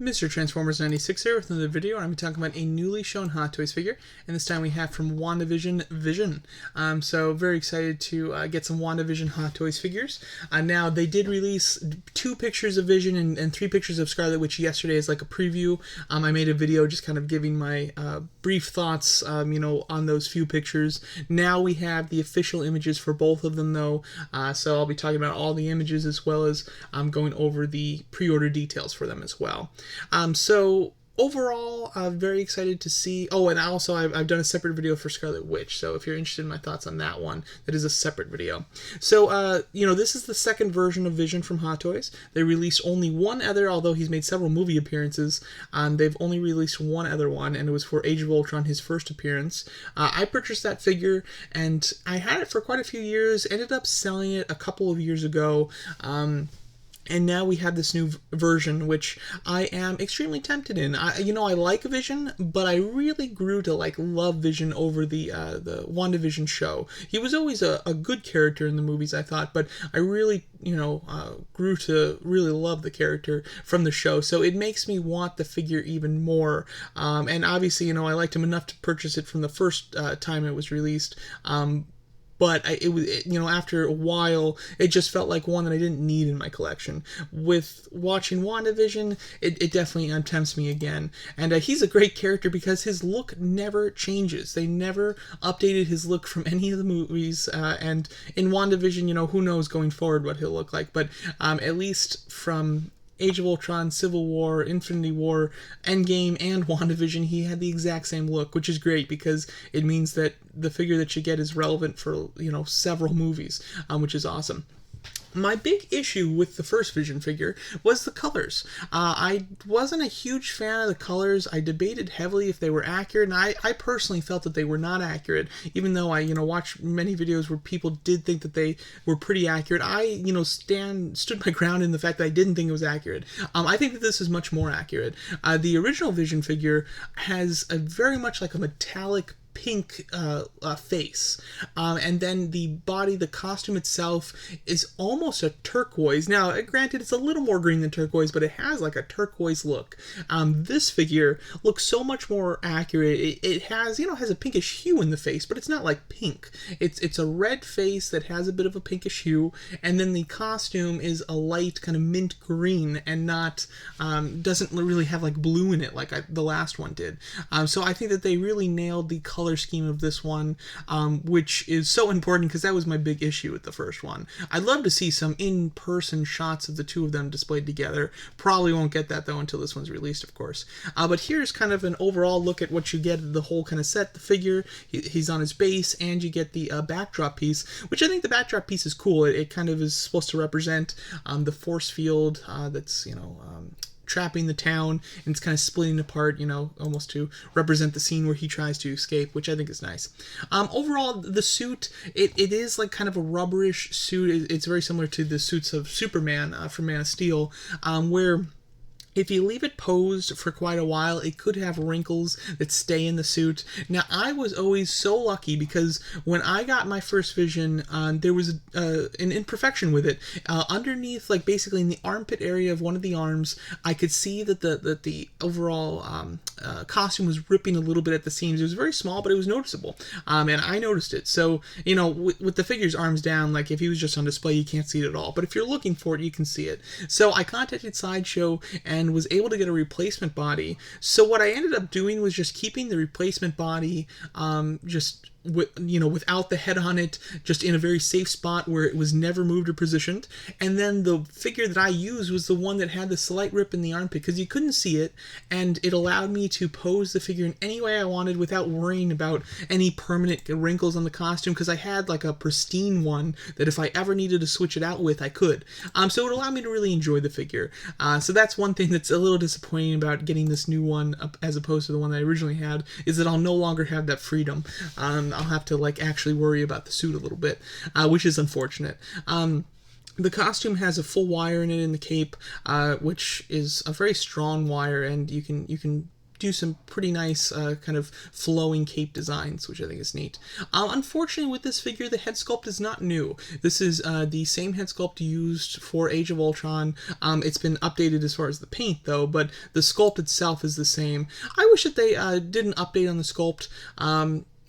Mr. Transformers 96 here with another video. I'm talking about a newly shown Hot Toys figure, and this time we have from Wandavision Vision. So very excited to get some Wandavision Hot Toys figures. Now they did release 2 pictures of Vision and 3 pictures of Scarlet Witch yesterday as like a preview. I made a video just kind of giving my brief thoughts, on those few pictures. Now we have the official images for both of them though, so I'll be talking about all the images as well as going over the pre-order details for them as well. So overall, very excited to see. Oh, and also I've done a separate video for Scarlet Witch, so if you're interested in my thoughts on that one, that is a separate video. So, this is the second version of Vision from Hot Toys. They released only one other, although he's made several movie appearances. They've only released one other one, and it was for Age of Ultron, his first appearance. I purchased that figure, and I had it for quite a few years, ended up selling it a couple of years ago. And now we have this new version, which I am extremely tempted in. I like Vision, but I really grew to love Vision over the Wandavision show. He was always a good character in the movies, I thought, but I really, grew to really love the character from the show. So it makes me want the figure even more. And obviously, I liked him enough to purchase it from the first time it was released. But after a while, it just felt like one that I didn't need in my collection. With watching WandaVision, it definitely tempts me again. And he's a great character because his look never changes. They never updated his look from any of the movies. And in WandaVision, who knows going forward what he'll look like. But at least from Age of Ultron, Civil War, Infinity War, Endgame, and WandaVision, he had the exact same look, which is great because it means that the figure that you get is relevant for, several movies, which is awesome. My big issue with the first Vision figure was the colors. I wasn't a huge fan of the colors. I debated heavily if they were accurate, and I personally felt that they were not accurate, even though I, watched many videos where people did think that they were pretty accurate. I, stood my ground in the fact that I didn't think it was accurate. I think that this is much more accurate. The original Vision figure has a very much like a metallic pink face, and then the body, the costume itself is almost a turquoise. Now granted, it's a little more green than turquoise, but it has like a turquoise look. This figure looks so much more accurate. It has has a pinkish hue in the face, but it's not like pink. It's a red face that has a bit of a pinkish hue, and then the costume is a light kind of mint green and not doesn't really have like blue in it like the last one did. So I think that they really nailed the color scheme of this one, which is so important because that was my big issue with the first one. I'd love to see some in-person shots of the two of them displayed together. Probably won't get that though until this one's released, of course. But here's kind of an overall look at what you get, the whole kind of set, the figure. He's on his base, and you get the backdrop piece, which I think the backdrop piece is cool. It kind of is supposed to represent the force field that's, trapping the town, and it's kind of splitting apart, almost to represent the scene where he tries to escape, which I think is nice. Overall, the suit, it is like kind of a rubberish suit. It's very similar to the suits of Superman from Man of Steel, where if you leave it posed for quite a while, it could have wrinkles that stay in the suit. Now, I was always so lucky because when I got my first Vision, there was an imperfection with it. Underneath, basically in the armpit area of one of the arms, I could see that the overall costume was ripping a little bit at the seams. It was very small, but it was noticeable, and I noticed it. So, with the figure's arms down, if he was just on display, you can't see it at all. But if you're looking for it, you can see it. So I contacted Sideshow and was able to get a replacement body. So what I ended up doing was just keeping the replacement body without the head on it, just in a very safe spot where it was never moved or positioned. And then the figure that I used was the one that had the slight rip in the armpit because you couldn't see it, and it allowed me to pose the figure in any way I wanted without worrying about any permanent wrinkles on the costume, because I had a pristine one that if I ever needed to switch it out with, I could. So it allowed me to really enjoy the figure. So that's one thing that's a little disappointing about getting this new one as opposed to the one that I originally had, is that I'll no longer have that freedom. I'll have to actually worry about the suit a little bit, which is unfortunate. The costume has a full wire in it in the cape, which is a very strong wire, and you can do some pretty nice kind of flowing cape designs, which I think is neat. Unfortunately, with this figure, the head sculpt is not new. This is the same head sculpt used for Age of Ultron. It's been updated as far as the paint, though, but the sculpt itself is the same. I wish that they did an update on the sculpt.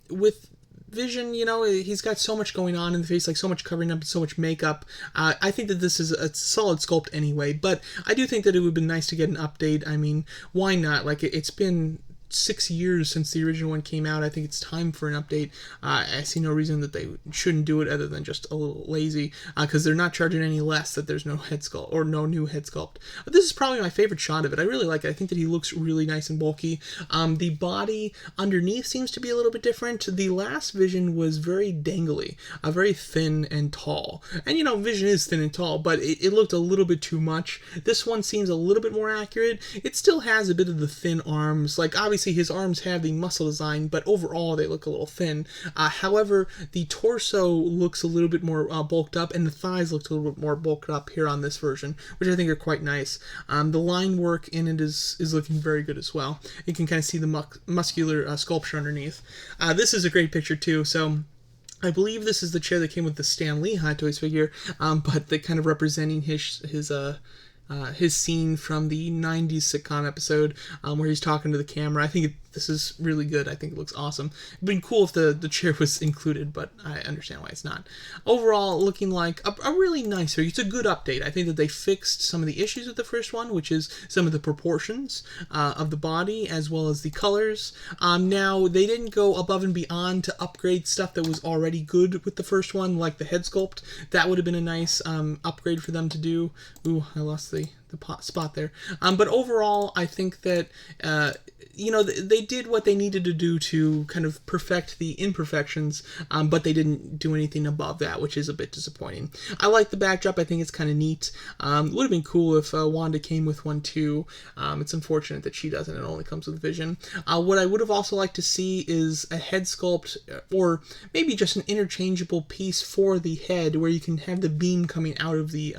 With Vision, you know, he's got so much going on in the face, like so much covering up, so much makeup. I think that this is a solid sculpt anyway, but I do think that it would have been nice to get an update. I mean, why not? Like, it's been 6 years since the original one came out. I think it's time for an update. I see no reason that they shouldn't do it other than just a little lazy, because they're not charging any less that there's no head sculpt or no new head sculpt. But this is probably my favorite shot of it. I really like it. I think that he looks really nice and bulky. The body underneath seems to be a little bit different. The last Vision was very dangly, very thin and tall. And, you know, Vision is thin and tall, but it looked a little bit too much. This one seems a little bit more accurate. It still has a bit of the thin arms. Like, obviously his arms have the muscle design, but overall they look a little thin. However, the torso looks a little bit more bulked up, and the thighs look a little bit more bulked up here on this version, which I think are quite nice. The line work in it is looking very good as well. You can kind of see the muscular sculpture underneath. This is a great picture too, so I believe this is the chair that came with the Stan Lee Hot Toys figure, but they're kind of representing his scene from the 90s sitcom episode where he's talking to the camera. I think this is really good. I think it looks awesome. It'd been cool if the chair was included, but I understand why it's not. Overall, looking like a really nice figure. It's a good update. I think that they fixed some of the issues with the first one, which is some of the proportions of the body as well as the colors. Now, they didn't go above and beyond to upgrade stuff that was already good with the first one, like the head sculpt. That would have been a nice upgrade for them to do. Ooh, I lost the spot there. But overall, I think that, you know, they did what they needed to do to kind of perfect the imperfections, but they didn't do anything above that, which is a bit disappointing. I like the backdrop. I think it's kind of neat. It would have been cool if Wanda came with one too. It's unfortunate that she doesn't. It only comes with Vision. What I would have also liked to see is a head sculpt, or maybe just an interchangeable piece for the head where you can have the beam coming out of the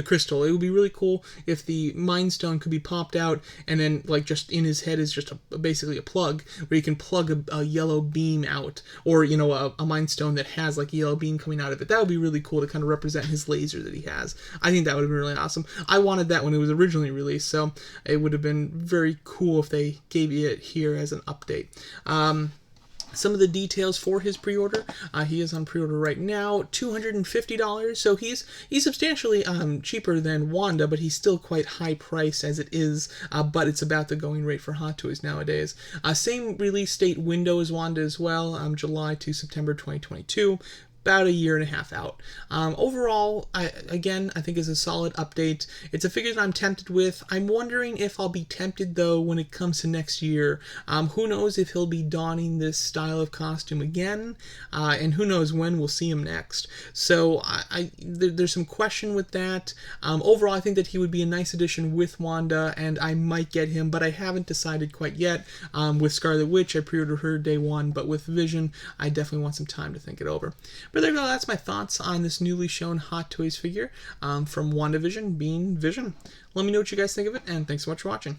crystal. It would be really cool if the Mind Stone could be popped out, and then, like, just in his head is just basically a plug where you can plug a yellow beam out, or, you know, a Mind Stone that has like a yellow beam coming out of it. That would be really cool to kind of represent his laser that he has. I think that would have been really awesome. I wanted that when it was originally released, so it would have been very cool if they gave it here as an update. Some of the details for his pre-order. He is on pre-order right now, $250. So he's substantially cheaper than Wanda, but he's still quite high priced as it is. But it's about the going rate for Hot Toys nowadays. Same release date window as Wanda as well, July to September 2022. About a year and a half out. Overall, I think is a solid update. It's a figure that I'm tempted with. I'm wondering if I'll be tempted, though, when it comes to next year. Who knows if he'll be donning this style of costume again, and who knows when we'll see him next. So there's some question with that. Overall, I think that he would be a nice addition with Wanda, and I might get him, but I haven't decided quite yet. With Scarlet Witch, I pre-ordered her day one, but with Vision, I definitely want some time to think it over. But there you go, that's my thoughts on this newly shown Hot Toys figure from Wandavision being Vision. Let me know what you guys think of it, and thanks so much for watching.